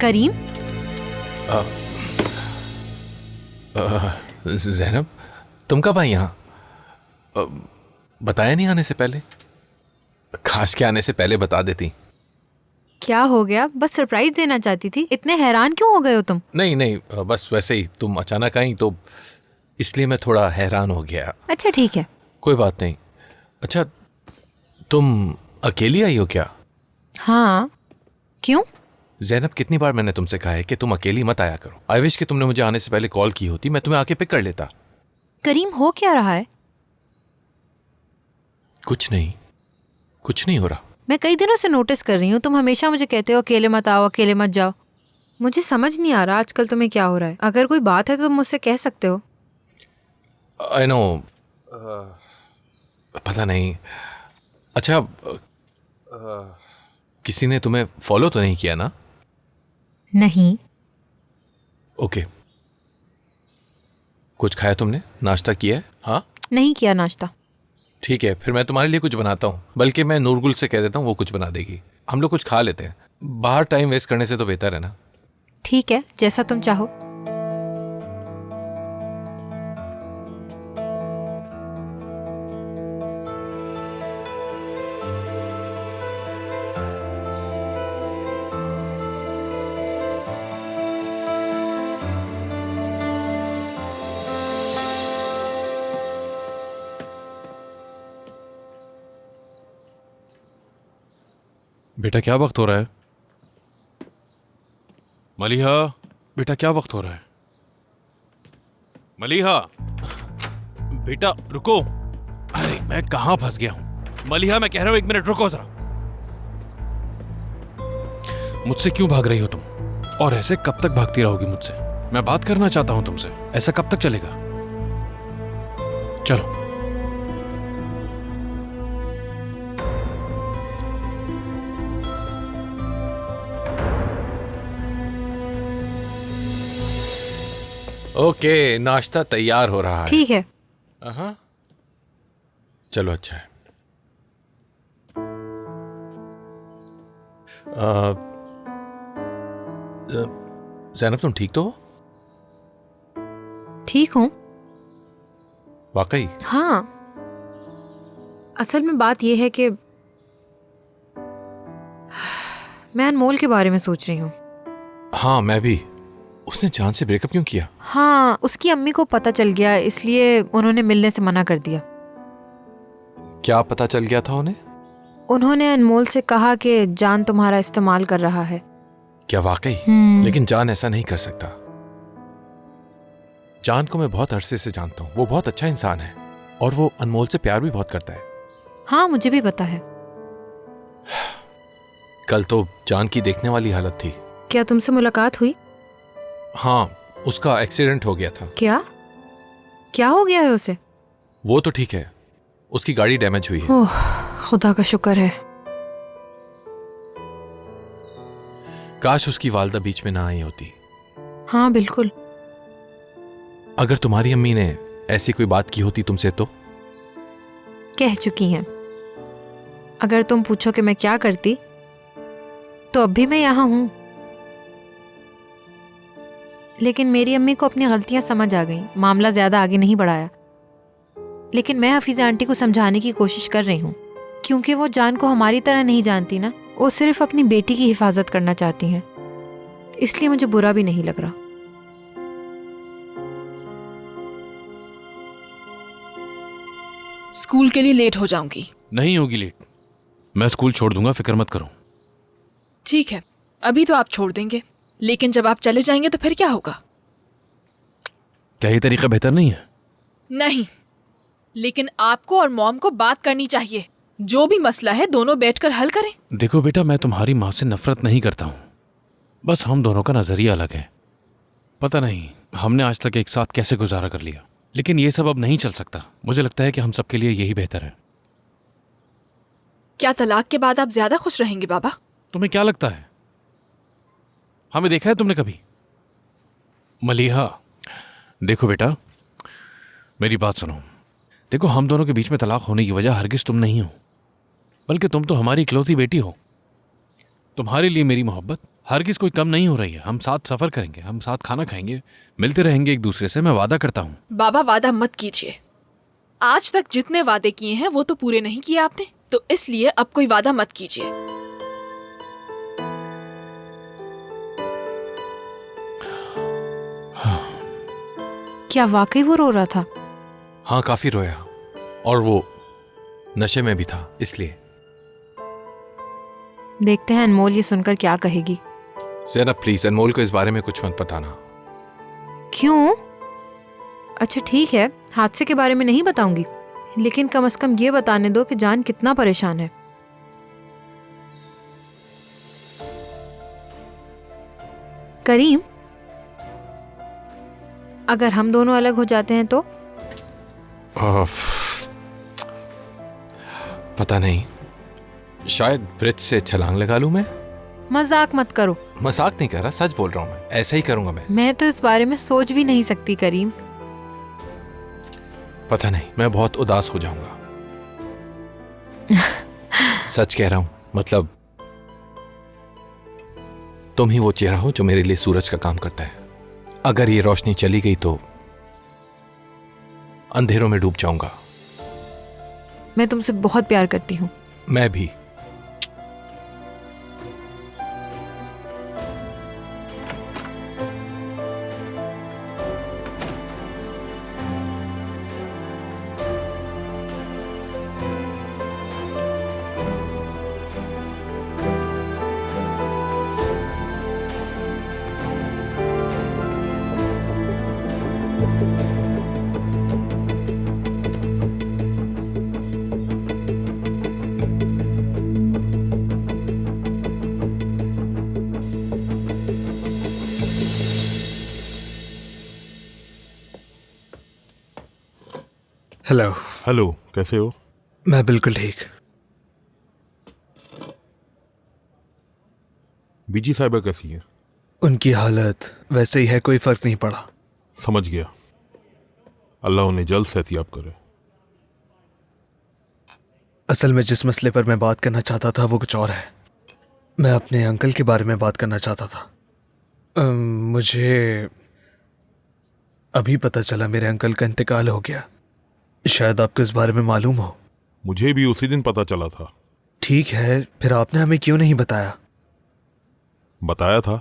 करीम, ज़ैनब, तुम कब आई यहाँ? बताया नहीं आने से पहले? खास के आने से पहले बता देती। क्या हो गया? बस सरप्राइज देना चाहती थी। इतने हैरान क्यों हो गए हो तुम? नहीं नहीं, बस वैसे ही तुम अचानक आई तो इसलिए मैं थोड़ा हैरान हो गया। अच्छा ठीक है। कोई बात नहीं। अच्छा, तुम अकेली आई हो क्या? हाँ, क्यों? ज़ैनब, कितनी बार मैंने तुमसे कहा है कि तुम अकेली मत आया करो। आई विश कि तुमने मुझे आने से पहले कॉल की होती, मैं तुम्हें आके पिक कर लेता। करीम, हो क्या रहा है? कुछ नहीं हो रहा। मैं कई दिनों से नोटिस कर रही हूँ, तुम हमेशा मुझे कहते हो अकेले मत आओ, अकेले मत जाओ। मुझे समझ नहीं आ रहा आजकल तुम्हें क्या हो रहा है। अगर कोई बात है तो तुम मुझसे कह सकते हो। आई नो, पता नहीं। अच्छा, किसी ने तुम्हें फॉलो तो नहीं किया ना? नहीं। ओके। कुछ खाया तुमने? नाश्ता किया है? हाँ, नहीं किया नाश्ता। ठीक है, फिर मैं तुम्हारे लिए कुछ बनाता हूँ। बल्कि मैं नूरगुल से कह देता हूँ, वो कुछ बना देगी। हम लोग कुछ खा लेते हैं। बाहर टाइम वेस्ट करने से तो बेहतर है ना। ठीक है, जैसा तुम चाहो। बेटा क्या वक्त हो रहा है? मलिहा, बेटा क्या वक्त हो रहा है? मलिहा, बेटा रुको। अरे मैं कहां फंस गया हूं? मलिहा, मैं कह रहा हूं 1 मिनट रुको जरा। मुझसे क्यों भाग रही हो तुम? और ऐसे कब तक भागती रहोगी मुझसे? मैं बात करना चाहता हूं तुमसे। ऐसा कब तक चलेगा? चलो। ओके, नाश्ता तैयार हो रहा है। ठीक है। हाँ, चलो अच्छा है। ज़ैनब, तुम ठीक तो हो? ठीक हूँ। वाकई? हाँ, असल में बात यह है कि मैं अनमोल के बारे में सोच रही हूँ। हाँ, मैं भी। उसने जान से ब्रेकअप क्यों किया? हाँ, उसकी अम्मी को पता चल गया, इसलिए उन्होंने मिलने से मना कर दिया। क्या पता चल गया था उन्हें? उन्होंने अनमोल से कहा कि जान तुम्हारा इस्तेमाल कर रहा है। क्या वाकई? लेकिन जान ऐसा नहीं कर सकता। जान को मैं बहुत अरसे से जानता हूँ। वो बहुत अच्छा इंसान है और वो अनमोल से प्यार भी बहुत करता है। हाँ, मुझे भी पता है। कल तो जान की देखने वाली हालत थी। क्या तुमसे मुलाकात हुई? हाँ, उसका एक्सीडेंट हो गया था। क्या? क्या हो गया है उसे? वो तो ठीक है, उसकी गाड़ी डैमेज हुई है। ओह, खुदा का शुक्र है। काश उसकी वालदा बीच में ना आई होती। हाँ बिल्कुल। अगर तुम्हारी अम्मी ने ऐसी कोई बात की होती तुमसे तो? कह चुकी हैं। अगर तुम पूछो कि मैं क्या करती, तो अब भी मैं यहाँ हूँ। लेकिन मेरी अम्मी को अपनी गलतियां समझ आ गईं, मामला ज्यादा आगे नहीं बढ़ाया। लेकिन मैं हफीजा आंटी को समझाने की कोशिश कर रही हूँ, क्योंकि वो जान को हमारी तरह नहीं जानती ना। वो सिर्फ अपनी बेटी की हिफाजत करना चाहती हैं, इसलिए मुझे बुरा भी नहीं लग रहा। स्कूल के लिए लेट हो जाऊंगी। नहीं होगी लेट, मैं स्कूल छोड़ दूंगा, फिक्र मत करो। ठीक है, अभी तो आप छोड़ देंगे, लेकिन जब आप चले जाएंगे तो फिर क्या होगा? क्या ये तरीका बेहतर नहीं है? नहीं, लेकिन आपको और मॉम को बात करनी चाहिए। जो भी मसला है दोनों बैठकर हल करें। देखो बेटा, मैं तुम्हारी माँ से नफरत नहीं करता हूँ, बस हम दोनों का नजरिया अलग है। पता नहीं हमने आज तक एक साथ कैसे गुजारा कर लिया, लेकिन ये सब अब नहीं चल सकता। मुझे लगता है कि हम सबके लिए यही बेहतर है। क्या तलाक के बाद आप ज्यादा खुश रहेंगे बाबा? तुम्हें क्या लगता है? हमें देखा है तुमने कभी? मलिहा, देखो बेटा, मेरी बात सुनो। देखो, हम दोनों के बीच में तलाक होने की वजह हरगिज तुम नहीं हो, बल्कि तुम तो हमारी इकलौती बेटी हो। तुम्हारे लिए मेरी मोहब्बत हरगिज़ कोई कम नहीं हो रही है। हम साथ सफ़र करेंगे, हम साथ खाना खाएंगे, मिलते रहेंगे एक दूसरे से, मैं वादा करता हूँ। बाबा वादा मत कीजिए। आज तक जितने वादे किए हैं वो तो पूरे नहीं किए आपने, तो इसलिए अब कोई वादा मत कीजिए। क्या वाकई वो रो रहा था? हाँ, काफी रोया, और वो नशे में भी था, इसलिए। देखते हैं अनमोल ये सुनकर क्या कहेगी। ज़ैनब प्लीज अनमोल को इस बारे में कुछ मत बताना। क्यों? अच्छा ठीक है, हादसे के बारे में नहीं बताऊंगी, लेकिन कम से कम ये बताने दो कि जान कितना परेशान है। करीम, अगर हम दोनों अलग हो जाते हैं तो? पता नहीं, शायद ब्रिज से छलांग लगा लूं मैं। मजाक मत करो। मजाक नहीं कर रहा, सच बोल रहा हूं, मैं ऐसा ही करूंगा मैं तो इस बारे में सोच भी नहीं सकती करीम। पता नहीं, मैं बहुत उदास हो जाऊंगा। सच कह रहा हूं, मतलब तुम ही वो चेहरा हो जो मेरे लिए सूरज का काम करता है। अगर ये रोशनी चली गई तो अंधेरों में डूब जाऊंगा। मैं तुमसे बहुत प्यार करती हूँ। मैं भी। हेलो। हेलो, कैसे हो? मैं बिल्कुल ठीक। बीजी साहिबा कैसी है? उनकी हालत वैसे ही है, कोई फर्क नहीं पड़ा। समझ गया, अल्लाह उन्हें जल्द सेहतियाब करे। असल में जिस मसले पर मैं बात करना चाहता था वो कुछ और है। मैं अपने अंकल के बारे में बात करना चाहता था। मुझे अभी पता चला मेरे अंकल का इंतकाल हो गया। शायद आपको इस बारे में मालूम हो। मुझे भी उसी दिन पता चला था। ठीक है, फिर आपने हमें क्यों नहीं बताया? बताया था,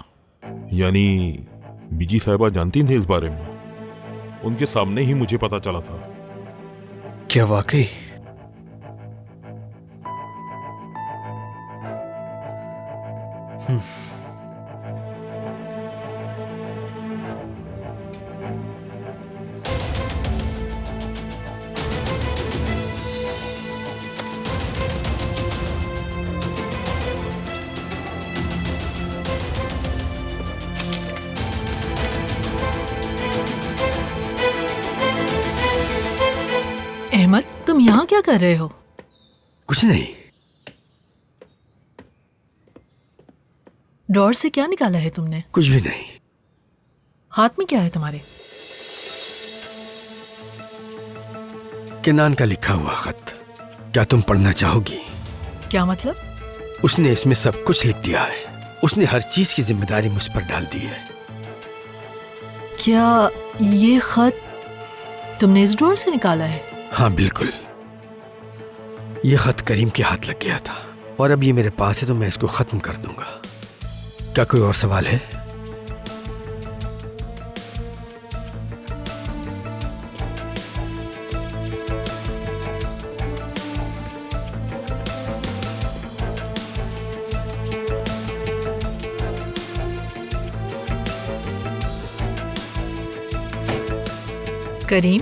यानी बीजी साहिबा जानती थी इस बारे में। उनके सामने ही मुझे पता चला था। क्या वाकई? अहमद, तुम यहाँ क्या कर रहे हो? कुछ नहीं। ड्रॉअर से क्या निकाला है तुमने? कुछ भी नहीं। हाथ में क्या है तुम्हारे? केनान का लिखा हुआ खत। क्या तुम पढ़ना चाहोगी? क्या मतलब? उसने इसमें सब कुछ लिख दिया है। उसने हर चीज की जिम्मेदारी मुझ पर डाल दी है। क्या ये खत तुमने इस ड्रॉअर से निकाला है? हाँ बिल्कुल। ये खत करीम के हाथ लग गया था और अब ये मेरे पास है तो मैं इसको खत्म कर दूंगा। क्या कोई और सवाल है? करीम,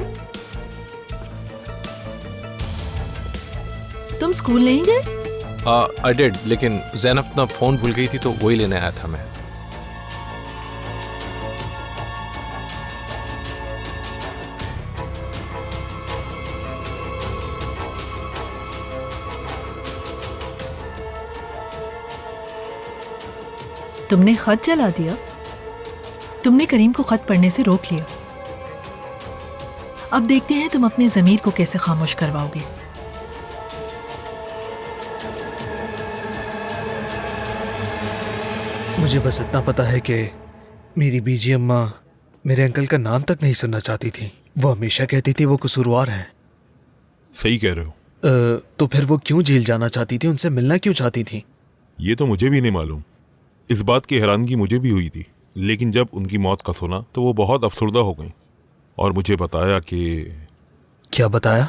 तुम स्कूल नहीं गए? आई डिड, लेकिन ज़ैनब अपना फोन भूल गई थी तो वही लेने आया था मैं। तुमने खत जला दिया? तुमने करीम को खत पढ़ने से रोक लिया। अब देखते हैं तुम अपने ज़मीर को कैसे खामोश करवाओगे। मुझे बस इतना पता है कि मेरी बीजी अम्मा मेरे अंकल का नाम तक नहीं सुनना चाहती थी। वो हमेशा कहती थी वो कसूरवार हैं। सही कह रहे हो। तो फिर वो क्यों जेल जाना चाहती थी? उनसे मिलना क्यों चाहती थी? ये तो मुझे भी नहीं मालूम। इस बात की हैरानगी मुझे भी हुई थी, लेकिन जब उनकी मौत का सुना तो वो बहुत अफसरदा हो गई और मुझे बताया कि... क्या बताया?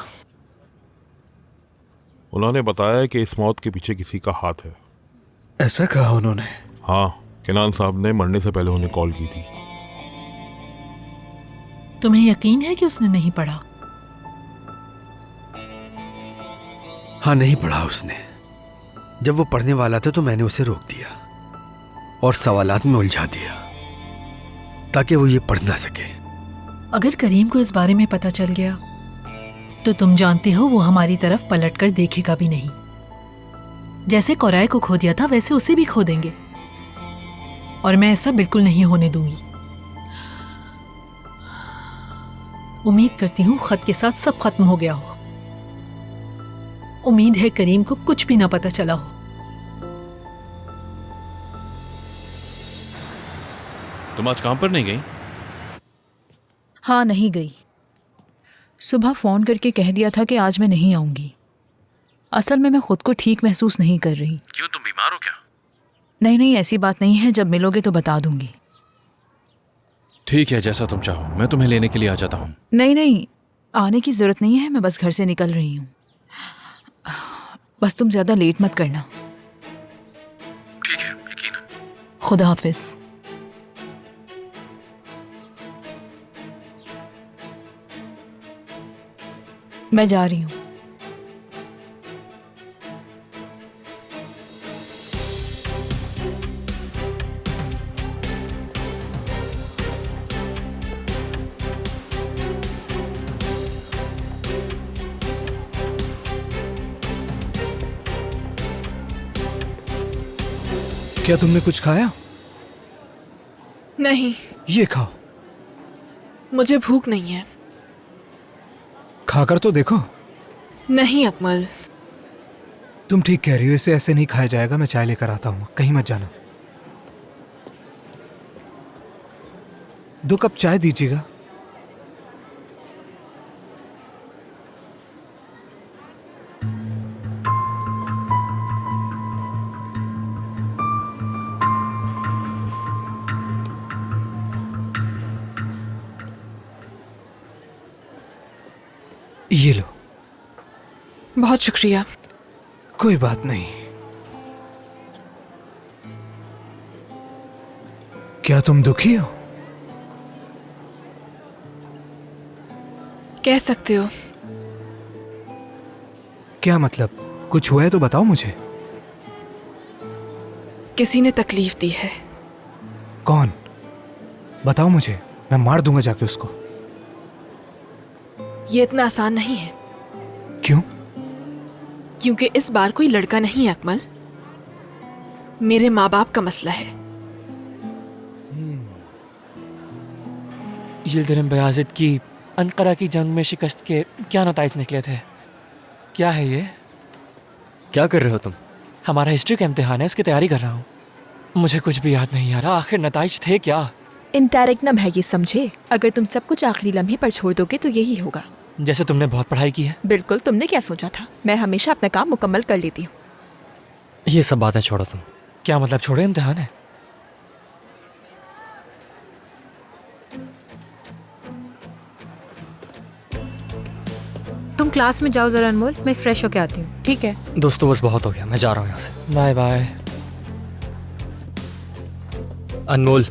उन्होंने बताया कि इस मौत के पीछे किसी का हाथ है। ऐसा कहा उन्होंने? हाँ, किनान साहब ने मरने से पहले उन्हें कॉल की थी। तुम्हें यकीन है कि उसने नहीं पढ़ा? हाँ, नहीं पढ़ा उसने। जब वो पढ़ने वाला था तो मैंने उसे रोक दिया और सवालात में उलझा दिया ताकि वो ये पढ़ ना सके। अगर करीम को इस बारे में पता चल गया तो तुम जानते हो वो हमारी तरफ पलटकर देखेगा भी नहीं। जैसे कोराय को खो दिया था वैसे उसे भी खो देंगे, और मैं ऐसा बिल्कुल नहीं होने दूंगी। उम्मीद करती हूँ खत के साथ सब खत्म हो गया हो। उम्मीद है करीम को कुछ भी ना पता चला हो। तुम आज काम पर नहीं गई? हाँ, नहीं गई। सुबह फ़ोन करके कह दिया था कि आज मैं नहीं आऊँगी। असल में मैं खुद को ठीक महसूस नहीं कर रही। क्यों, तुम बीमार हो क्या? नहीं नहीं, ऐसी बात नहीं है। जब मिलोगे तो बता दूंगी। ठीक है, जैसा तुम चाहो। मैं तुम्हें लेने के लिए आ जाता हूँ। नहीं नहीं, आने की ज़रूरत नहीं है। मैं बस घर से निकल रही हूँ। बस तुम ज़्यादा लेट मत करना। ठीक है, यकीनन। खुदा हाफिज़। मैं जा रही हूँ। क्या तुमने कुछ खाया? नहीं, ये खाओ। मुझे भूख नहीं है। खाकर तो देखो। नहीं अकमल। तुम ठीक कह रही हो, इसे ऐसे नहीं खाया जाएगा। मैं चाय लेकर आता हूँ, कहीं मत जाना। 2 कप चाय दीजिएगा। ये लो। बहुत शुक्रिया। कोई बात नहीं। क्या तुम दुखी हो? कह सकते हो। क्या मतलब? कुछ हुआ है तो बताओ मुझे। किसी ने तकलीफ दी है। कौन? बताओ मुझे, मैं मार दूंगा जाके उसको। ये इतना आसान नहीं है। क्यों? क्योंकि इस बार कोई लड़का नहीं है अकमल, मेरे माँ बाप का मसला है। यिल्दिरिम बयाज़िद की अनकरा की जंग में शिकस्त के क्या नताइज निकले थे? क्या है ये? क्या कर रहे हो तुम? हमारा हिस्ट्री का इम्तिहान है, उसकी तैयारी कर रहा हूँ। मुझे कुछ भी याद नहीं आ रहा। आखिर नताइज थे क्या? इंटरैक्ट है ये, समझे? अगर तुम सब कुछ आखिरी लम्हे पर छोड़ दोगे तो यही होगा। जैसे तुमने बहुत पढ़ाई की है। बिल्कुल। तुमने क्या सोचा था? मैं हमेशा अपना काम मुकम्मल कर लेती हूँ। ये सब बातें छोड़ो तुम। क्या मतलब छोड़ो? इम्तिहान है। तुम क्लास में जाओ जरा अनमोल, मैं फ्रेश होके आती हूँ। ठीक है दोस्तों, बस बहुत हो गया, मैं जा रहा हूँ यहाँ से। Bye bye. अनमोल,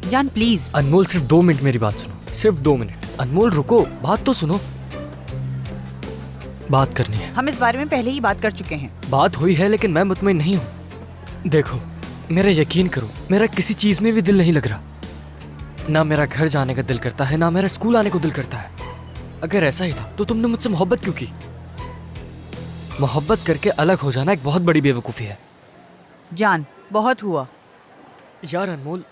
जान प्लीज। अनमोल सिर्फ 2 मिनट मेरी बात सुनो, सिर्फ 2 मिनट। अनमोल रुको, बात तो सुनो। बात करनी है। हम इस बारे में पहले ही बात कर चुके हैं। बात हुई है लेकिन मैं मुतमईन नहीं हूँ। देखो, मेरा यकीन करो, मेरा किसी चीज में भी दिल नहीं लग रहा। ना मेरा घर जाने का दिल करता है, ना मेरा स्कूल आने को दिल करता है। अगर ऐसा ही था तो तुमने मुझसे मोहब्बत क्यों की? मोहब्बत करके अलग हो जाना एक बहुत बड़ी बेवकूफ़ी है। जान, बहुत हुआ। यार अनमोल,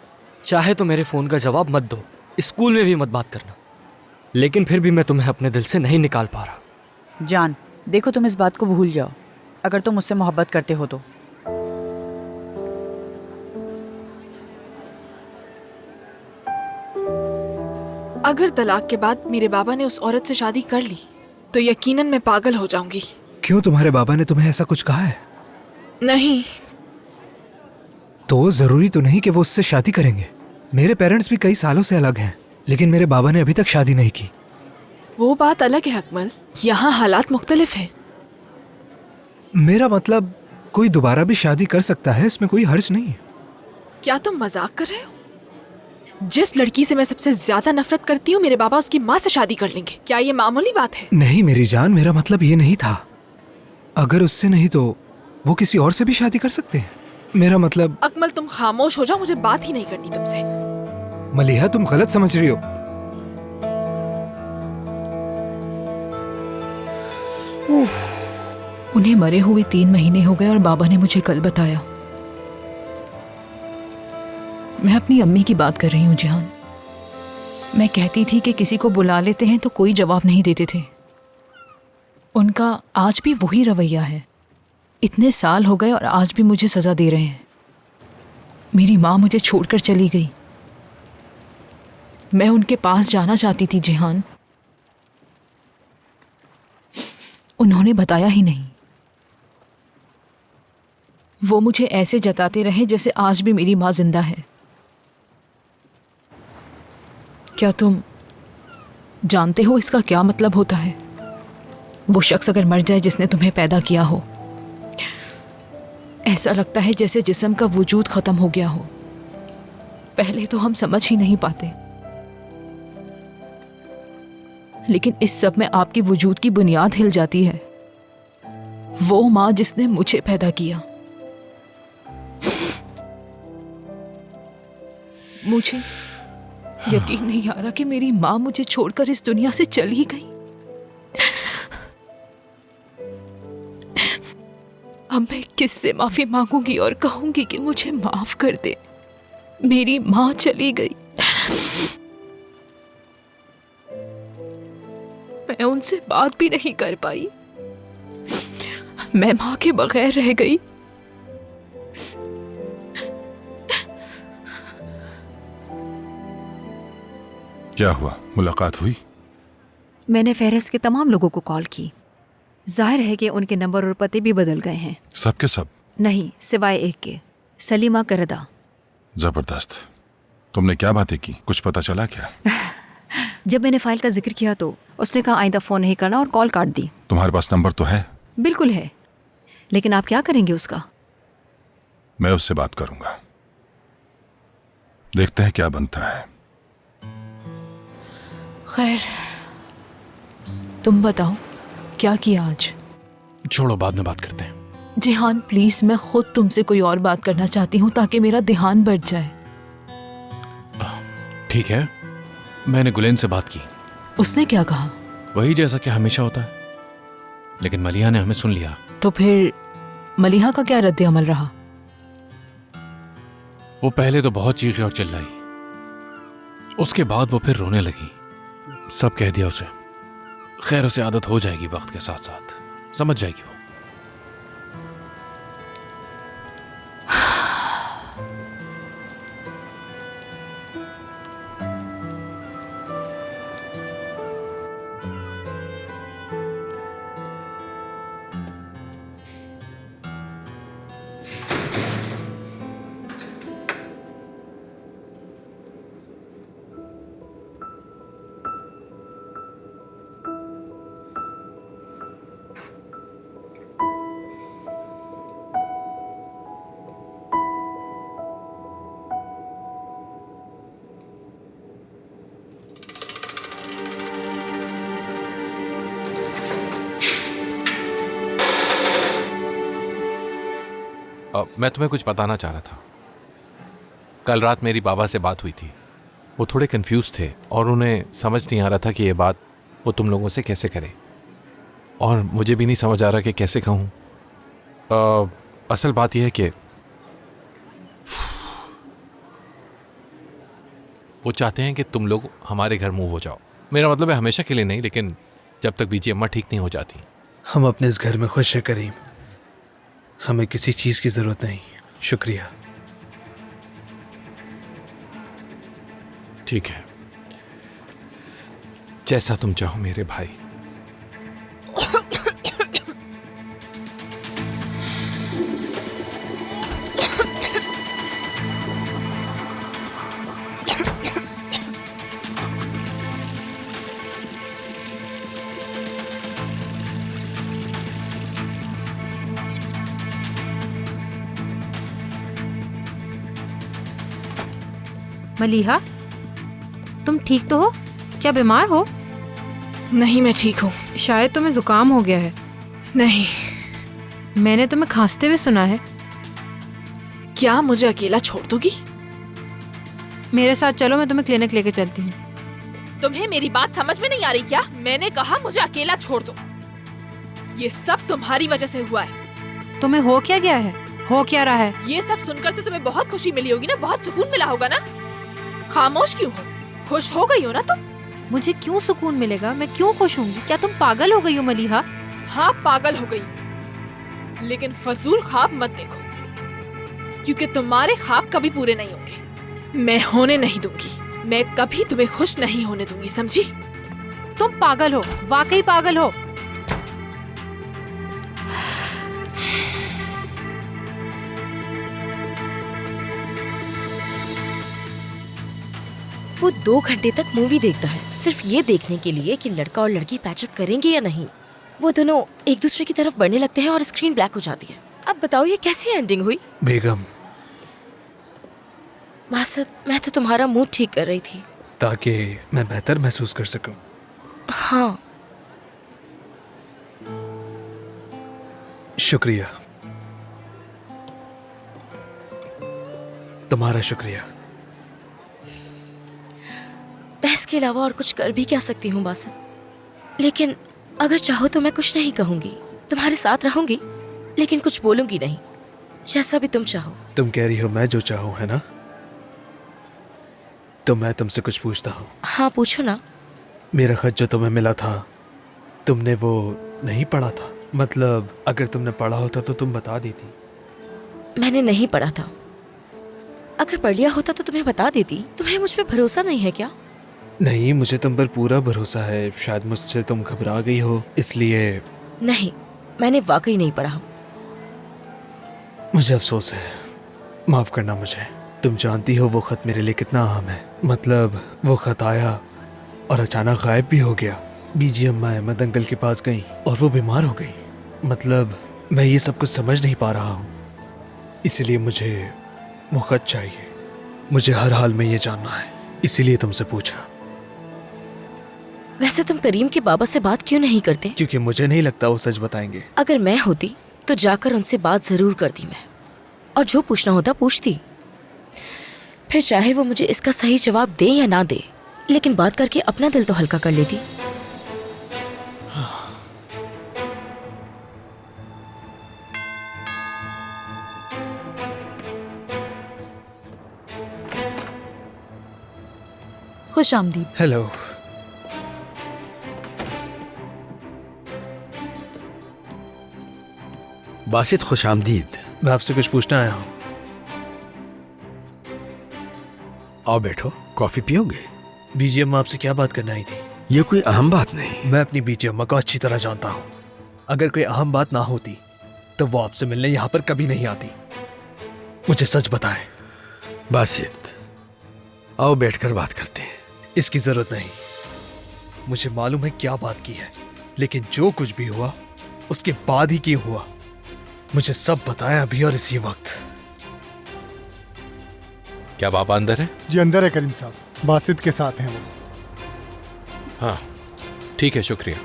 चाहे तो मेरे फ़ोन का जवाब मत दो, स्कूल में भी मत बात करना, लेकिन फिर भी मैं तुम्हें अपने दिल से नहीं निकाल पा रहा। जान देखो, तुम इस बात को भूल जाओ। अगर तुम मुझसे मोहब्बत करते हो तो अगर तलाक के बाद मेरे बाबा ने उस औरत से शादी कर ली तो यकीनन मैं पागल हो जाऊंगी। क्यों, तुम्हारे बाबा ने तुम्हें ऐसा कुछ कहा है? नहीं। तो जरूरी तो नहीं कि वो उससे शादी करेंगे। मेरे पेरेंट्स भी कई सालों से अलग हैं, लेकिन मेरे बाबा ने अभी तक शादी नहीं की। वो बात अलग है अकमल, यहाँ हालात मुख्तलिफ हैं। मेरा मतलब कोई दोबारा भी शादी कर सकता है, इसमें कोई हर्ज नहीं है। क्या तुम मजाक कर रहे हो? जिस लड़की से मैं सबसे ज्यादा नफरत करती हूँ मेरे बाबा उसकी माँ से शादी कर लेंगे। क्या ये मामूली बात है? नहीं मेरी जान, मेरा मतलब ये नहीं था। अगर उससे नहीं तो वो किसी और से भी शादी कर सकते हैं। मेरा मतलब। अकमल तुम खामोश हो जाओ, मुझे बात ही नहीं करनी तुमसे। मलिहा तुम गलत समझ रही हो। उन्हें मरे हुए 3 महीने हो गए और बाबा ने मुझे कल बताया। मैं अपनी अम्मी की बात कर रही हूँ जिहान। मैं कहती थी कि किसी को बुला लेते हैं तो कोई जवाब नहीं देते थे। उनका आज भी वही रवैया है। इतने साल हो गए और आज भी मुझे सजा दे रहे हैं। मेरी माँ मुझे छोड़कर चली गई। मैं उनके पास जाना चाहती थी जिहान, उन्होंने बताया ही नहीं। वो मुझे ऐसे जताते रहे जैसे आज भी मेरी माँ जिंदा है। क्या तुम जानते हो इसका क्या मतलब होता है? वो शख्स अगर मर जाए जिसने तुम्हें पैदा किया हो, ऐसा लगता है जैसे जिस्म का वजूद खत्म हो गया हो। पहले तो हम समझ ही नहीं पाते, लेकिन इस सब में आपकी वजूद की बुनियाद हिल जाती है। वो माँ जिसने मुझे पैदा किया। मुझे यकीन नहीं आ रहा कि मेरी माँ मुझे छोड़कर इस दुनिया से चली गई। अब मैं किससे माफी मांगूंगी और कहूंगी कि मुझे माफ कर दे, मेरी माँ चली गई। मैं उनसे बात भी नहीं कर पाई। मैं माँ के बगैर रह गई। क्या हुआ, मुलाकात हुई? मैंने फेहरिस्त के तमाम लोगों को कॉल की। जाहिर है कि उनके नंबर और पते भी बदल गए हैं। सब के सब? नहीं, सिवाय एक के, सलीमा करदा। जबरदस्त। तुमने क्या बातें की, कुछ पता चला क्या? जब मैंने फाइल का जिक्र किया तो उसने कहा आइंदा फोन नहीं करना और कॉल काट दी। तुम्हारे पास नंबर तो है? बिल्कुल है, लेकिन आप क्या करेंगे उसका? मैं उससे बात करूंगा, देखते हैं क्या बनता है। खैर, तुम बताओ क्या किया आज? छोड़ो, बाद में बात करते हैं। जिहान प्लीज, मैं खुद तुमसे कोई और बात करना चाहती हूँ ताकि मेरा ध्यान बढ़ जाए। ठीक है, मैंने गुलेन से बात की। उसने क्या कहा? वही जैसा कि हमेशा होता है, लेकिन मलिहा ने हमें सुन लिया। तो फिर मलिहा का क्या रद्द अमल रहा? वो पहले तो बहुत चीखी और चिल्लाई, उसके बाद वो फिर रोने लगी। सब कह दिया उसे। खैर, उसे आदत हो जाएगी, वक्त के साथ साथ समझ जाएगी वो। मैं तुम्हें कुछ बताना चाह रहा था। कल रात मेरी बाबा से बात हुई थी। वो थोड़े कंफ्यूज थे और उन्हें समझ नहीं आ रहा था कि ये बात वो तुम लोगों से कैसे करें, और मुझे भी नहीं समझ आ रहा कि कैसे कहूँ। असल बात यह है कि वो चाहते हैं कि तुम लोग हमारे घर मूव हो जाओ। मेरा मतलब है हमेशा के लिए नहीं, लेकिन जब तक बीजी अम्मा ठीक नहीं हो जाती। हम अपने इस घर में खुश हैं करीम, हमें किसी चीज़ की ज़रूरत नहीं। शुक्रिया। ठीक है, जैसा तुम चाहो मेरे भाई। मलीहा, तुम ठीक तो हो? क्या बीमार हो? नहीं, मैं ठीक हूँ। शायद तुम्हें जुकाम हो गया है। नहीं। मैंने तुम्हें खांसते हुए सुना है। क्या मुझे अकेला छोड़ दोगी? मेरे साथ चलो, मैं तुम्हें क्लिनिक लेके चलती हूँ। तुम्हें मेरी बात समझ में नहीं आ रही क्या? मैंने कहा मुझे अकेला छोड़ दो। ये सब तुम्हारी वजह से हुआ है। तुम्हें हो क्या गया है? हो क्या रहा है? ये सब सुनकर तो तुम्हें बहुत खुशी मिली होगी ना, बहुत सुकून मिला होगा ना। खामोश क्यों हो? खुश हो गई हो ना तुम? मुझे क्यों सुकून मिलेगा? मैं क्यों खुश होंगी? क्या तुम पागल हो गई हो मलीहा? हाँ, पागल हो गई, लेकिन फजूल ख्वाब मत देखो, क्योंकि तुम्हारे ख्वाब कभी पूरे नहीं होंगे। मैं होने नहीं दूंगी। मैं कभी तुम्हें खुश नहीं होने दूंगी, समझी? तुम पागल हो, वाकई पागल हो। वो 2 घंटे तक मूवी देखता है सिर्फ ये देखने के लिए कि लड़का और लड़की पैचअप करेंगे या नहीं। वो दोनों एक दूसरे की तरफ बढ़ने लगते हैं और स्क्रीन ब्लैक हो जाती है। अब बताओ ये कैसी एंडिंग हुई? बेगम, मासद, मैं तो तुम्हारा मूड ठीक कर रही थी ताकि मैं बेहतर महसूस कर सकूं। हाँ, शुक्रिया, तुम्हारा शुक्रिया। मैं इसके अलावा और कुछ कर भी क्या सकती हूँ बासत? लेकिन अगर चाहो तो मैं कुछ नहीं कहूंगी, तुम्हारे साथ रहूंगी, लेकिन कुछ बोलूंगी नहीं। जैसा भी तुम चाहो। तुम कह रही हो मैं जो चाहूं, है ना? तो मैं तुमसे कुछ पूछता हूँ। हाँ, पूछो ना। मेरा खत जो तुम्हें मिला था, तुमने वो नहीं पढ़ा था? मतलब अगर तुमने पढ़ा होता तो तुम बता देती। मैंने नहीं पढ़ा था। अगर पढ़ लिया होता तो तुम्हें बता देती। तुम्हें मुझ पर भरोसा नहीं है क्या? नहीं, मुझे तुम पर पूरा भरोसा है। शायद मुझसे तुम घबरा गई हो, इसलिए। नहीं, मैंने वाकई नहीं पढ़ा। मुझे अफसोस है, माफ करना मुझे। तुम जानती हो वो खत मेरे लिए कितना अहम है। मतलब वो खत आया और अचानक गायब भी हो गया। बीजी अम्मा अहमद अंकल के पास गई और वो बीमार हो गई। मतलब मैं ये सब कुछ समझ नहीं पा रहा हूँ, इसलिए मुझे वो खत चाहिए। मुझे हर हाल में ये जानना है, इसीलिए तुमसे पूछा। वैसे तुम करीम के बाबा से बात क्यों नहीं करते? क्योंकि मुझे नहीं लगता वो सच बताएंगे। अगर मैं होती तो जाकर उनसे बात जरूर करती मैं, और जो पूछना होता पूछती। फिर चाहे वो मुझे इसका सही जवाब दे या ना दे, लेकिन बात करके अपना दिल तो हल्का कर लेती। खुश आमदीद। हेलो। बासित, खुश आमदीद। मैं आपसे कुछ पूछना आया हूँ। आओ बैठो, कॉफी पियोगे? बीजी अम्मा आपसे क्या बात करना आई थी? ये कोई अहम बात नहीं। मैं अपनी बीजी अम्मा को अच्छी तरह जानता हूँ। अगर कोई अहम बात ना होती तो वो आपसे मिलने यहाँ पर कभी नहीं आती। मुझे सच बताएं। बासित, आओ बैठकर बात करते हैं। इसकी जरूरत नहीं। मुझे मालूम है क्या बात की है, लेकिन जो कुछ भी हुआ उसके बाद ही क्यों हुआ, मुझे सब बताया अभी और इसी वक्त। क्या पापा अंदर है? जी अंदर है करीम साहब, बासित के साथ हैं वो। हाँ ठीक है, शुक्रिया।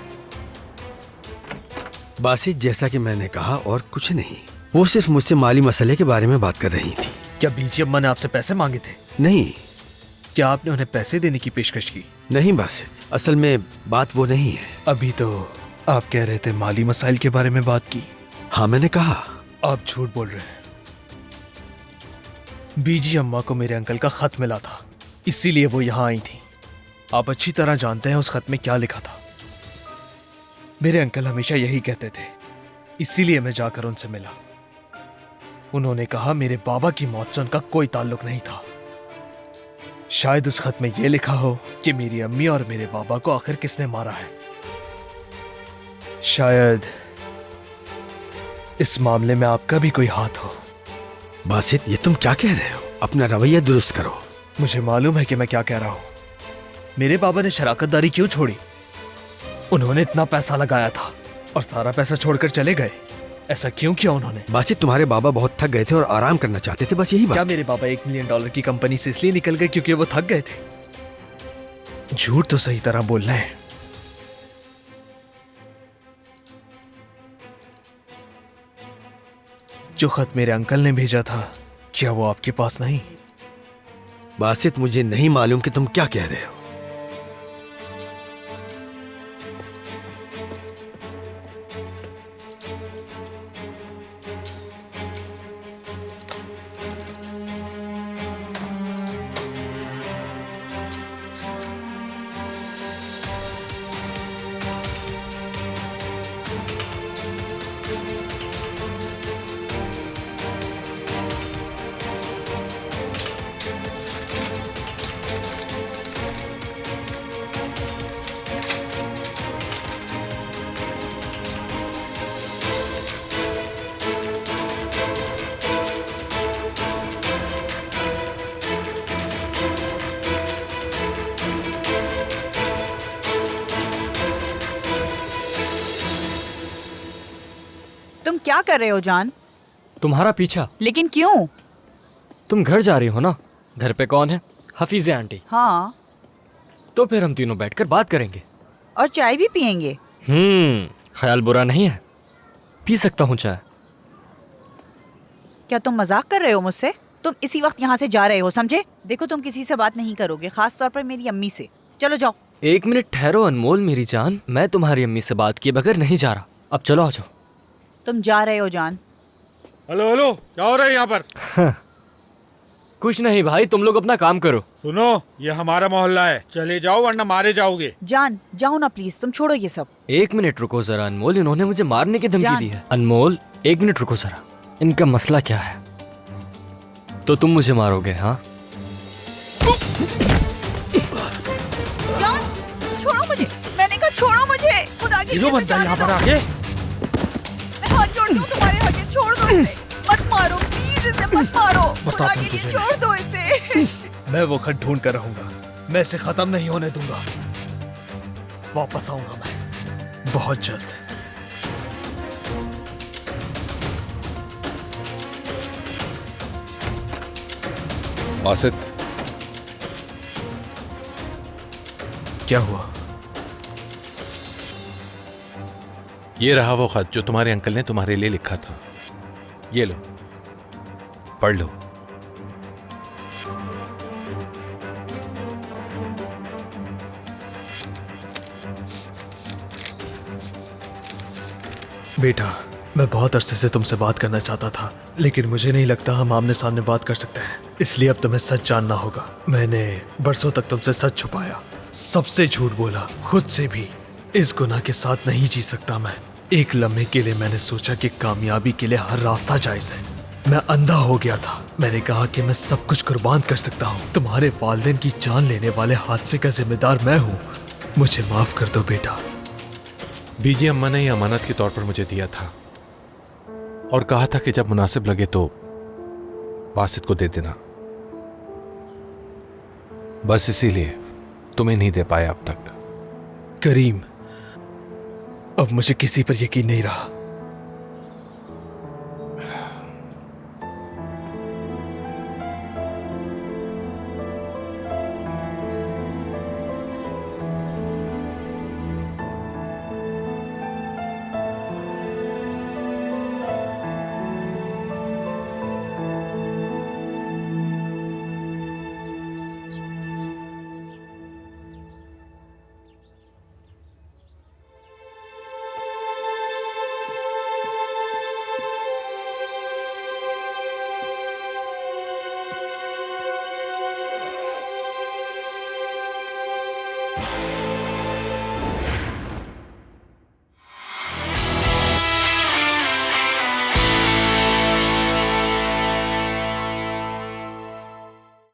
बासित, जैसा कि मैंने कहा और कुछ नहीं, वो सिर्फ मुझसे माली मसले के बारे में बात कर रही थी। क्या बीजी अम्मा ने आपसे पैसे मांगे थे? नहीं। क्या आपने उन्हें पैसे देने की पेशकश की? नहीं बासित, असल में बात वो नहीं है। अभी तो आप कह रहे थे माली मसाइल के बारे में बात की। हाँ मैंने कहा। आप झूठ बोल रहे हैं। बीजी अम्मा को मेरे अंकल का खत मिला था, इसीलिए वो यहाँ आई थी। आप अच्छी तरह जानते हैं उस खत में क्या लिखा था। मेरे अंकल हमेशा यही कहते थे, इसीलिए मैं जाकर उनसे मिला। उन्होंने कहा मेरे बाबा की मौत से उनका कोई ताल्लुक नहीं था। शायद उस खत में ये लिखा हो कि मेरी अम्मी और मेरे बाबा को आखिर किसने मारा है। शायद इस मामले में आपका भी कोई हाथ हो। बासित, ये तुम क्या कह रहे हो? अपना रवैया दुरुस्त करो। मुझे मालूम है कि मैं क्या कह रहा हूं। मेरे बाबा ने शराकतदारी क्यों छोड़ी? उन्होंने इतना पैसा लगाया था और सारा पैसा छोड़कर चले गए। ऐसा क्यों किया उन्होंने? बासित, तुम्हारे बाबा बहुत थक गए थे और आराम करना चाहते थे, बस यही बात। क्या मेरे बाबा $1 मिलियन की कंपनी से इसलिए निकल गए क्योंकि वो थक गए थे? झूठ तो सही तरह बोल रहे हैं। जो खत मेरे अंकल ने भेजा था, क्या वो आपके पास नहीं? बासित, मुझे नहीं मालूम कि तुम क्या कह रहे हो। तुम क्या कर रहे हो जान? तुम्हारा पीछा। लेकिन क्यों? तुम घर जा रही हो ना? घर पे कौन है? हफीज़े आंटी। हाँ। तो फिर हम तीनों बैठकर बात करेंगे और चाय भी पियेंगे। ख्याल बुरा नहीं है, पी सकता हूँ चाय। क्या तुम मजाक कर रहे हो मुझसे? तुम इसी वक्त यहाँ से जा रहे हो, समझे? देखो, तुम किसी से बात नहीं करोगे, खास तौर पर मेरी अम्मी से। चलो जाओ। 1 मिनट ठहरो अनमोल मेरी जान, मैं तुम्हारी अम्मी से बात किए बगैर नहीं जा रहा। अब चलो आ जाओ। तुम जा रहे हो जान। हेलो हेलो, क्या हो रहा है यहाँ पर? कुछ नहीं भाई, तुम लोग अपना काम करो। सुनो, ये हमारा मोहल्ला है, चले जाओ वरना मारे जाओगे। जान, जाओ ना प्लीज, तुम छोड़ो ये सब। 1 मिनट रुको जरा अनमोल, इन्होंने मुझे मारने की धमकी दी है। अनमोल 1 मिनट रुको जरा, इनका मसला क्या है? तो तुम मुझे मारोगे? हाँ, जान छोड़ो मुझे, मैंने कहा छोड़ो मुझे। खुदा की हीरो बनता है यहाँ पर आके। मैं हाथ जोड़ती हूँ तुम्हारे आगे, छोड़ दो इसे, मत मारो प्लीज, इसे मत मारो, खुदा के लिए छोड़ दो इसे। मैं वो खत ढूंढ कर रहूंगा, मैं इसे खत्म नहीं होने दूंगा। वापस आऊंगा मैं बहुत जल्द। बासित, क्या हुआ? ये रहा वो खत जो तुम्हारे अंकल ने तुम्हारे लिए लिखा था। ये लो, पढ़ लो। बेटा, मैं बहुत अरसे से तुमसे बात करना चाहता था, लेकिन मुझे नहीं लगता हम आमने सामने बात कर सकते हैं, इसलिए अब तुम्हें सच जानना होगा। मैंने बरसों तक तुमसे सच छुपाया, सबसे झूठ बोला, खुद से भी। इस गुनाह के साथ नहीं जी सकता मैं। एक लम्हे के लिए मैंने सोचा कि कामयाबी के लिए हर रास्ता जायज है। मैं अंधा हो गया था। मैंने कहा कि मैं सब कुछ कुर्बान कर सकता हूँ। तुम्हारे वालिदैन की जान लेने वाले हादसे का जिम्मेदार मैं हूँ। मुझे माफ कर दो बेटा। बीजी अम्मा ने यह अमानत के तौर पर मुझे दिया था और कहा था कि जब मुनासिब लगे तो बासित को दे देना। बस इसीलिए तुम्हें नहीं दे पाया अब तक। करीम, अब मुझे किसी पर यकीन नहीं रहा।